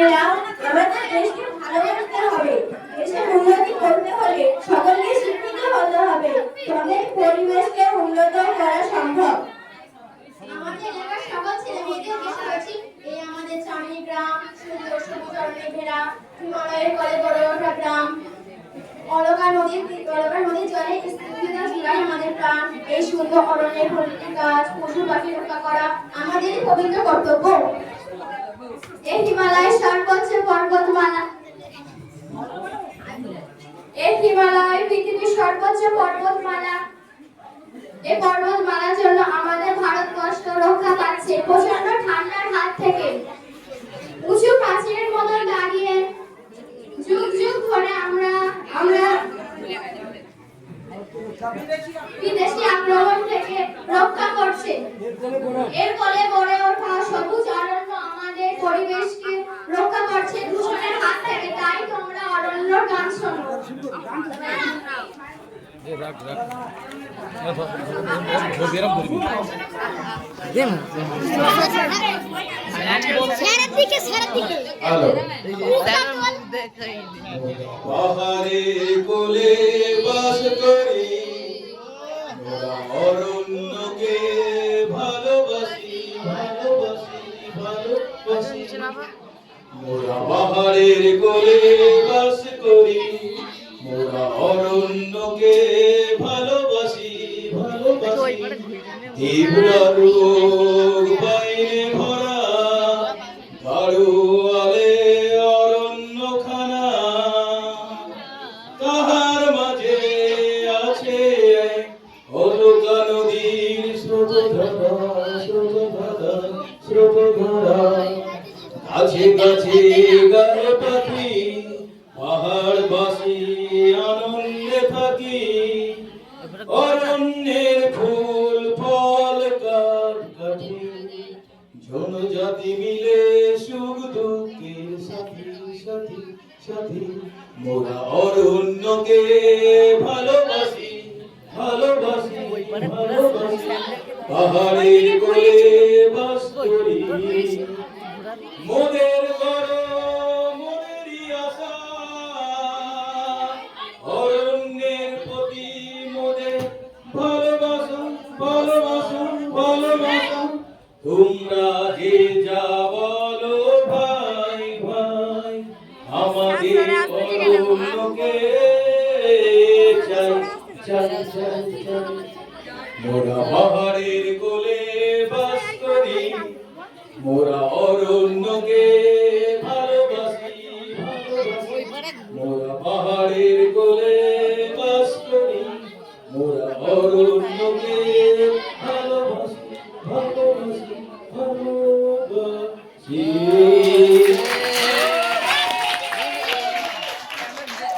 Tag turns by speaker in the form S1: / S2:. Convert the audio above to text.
S1: ছেলেরা আমাদের দেশকে ভালোবাসতে হবে। দেশের উন্নতি করতে হলে সকলকে শিক্ষিত হতে হবে, তবে পরিবেশকে উন্নত করা সম্ভব।
S2: আমাদের এলাকার সকল ছেলে মেয়েদের দেশবাসী এই আমাদের চাঁদনি গ্রাম, সুন্দর সবুজ অরণ্যে ঘেরা, হিমালয়ের কোলে গড়ে ওঠা গ্রাম, অলকা নদীর জলে স্থিত জুড়ায় আমাদের প্রাণ। এই সুন্দর অরণ্যের প্রতিটি গাছ, পশু পাখি রক্ষা করা আমাদেরই পবিত্র কর্তব্য। এই হিমালয়ের সর্বোচ্চ পর্বতমালা, এই হিমালয় পৃথিবীর সর্বোচ্চ পর্বতমালা। এই পর্বতমালার জন্য আমাদের ভারতবর্ষ রক্ষা পাচ্ছে প্রচন্ড ঠান্ডার হাত থেকে। উঁচু প্রাচীরের মতো দাঁড়িয়ে যুগ যুগ ধরে আমরা বিদেশি আক্রমণ থেকে রক্ষা করছে। এর ফলে গড়ে ওঠা সবুজ অরণ্য আমাদের পরিবেশকে রক্ষা করছে দূষণের হাত থেকে। তাই তোমরা অরণ্যর গান শোনো।
S3: পাহাড়ে কোলে বাস করি, অরণ্যকে ভালোবাসি ভালোবাসি ভালোবাসি। মোরা পাহাড়ের কোলে বাস করি, মোরা অরণ্যকে ভালোবাসি ভালোবাসি। তীব্র রোগ বাইরে ভরা গাড়োয়ালে অরণ্যখানা, তাহার মাঝে আছে অলকা নদীর স্রোতধারা স্রোতধারা স্রোতধারা। গাছে গাছে গায়ে পাখি, পাহাড়বাসী আনন্দে থাকি। অরণ্যের ফুল ফল কাঠি, জনজাতি মিলে সুখ দুঃখের সাথী সাথী সাথী। মোরা অরণ্যকে ভালোবাসি ভালোবাসি ভালোবাসি। পাহাড়ের কোলে বাস করি, মোদের গরম মোদেরই আশা। অরণ্যের প্রতি মোদের ভালোবাসা ভালোবাসা ভালোবাসা। তোমরা যে যা বলো ভাই ভাই, আমাদের অরণ্যকে চাই চাই চাই চাই। মোরা পাহাড়ের কোলে বাস করি, মোরা অরণ্যকে ভালোবাসি ভালোবাসি। মোরা পাহাড়ের কোলে বাস করি, মোরা অরণ্যকে ভালোবাসি ভালোবাসি ভালোবাসি।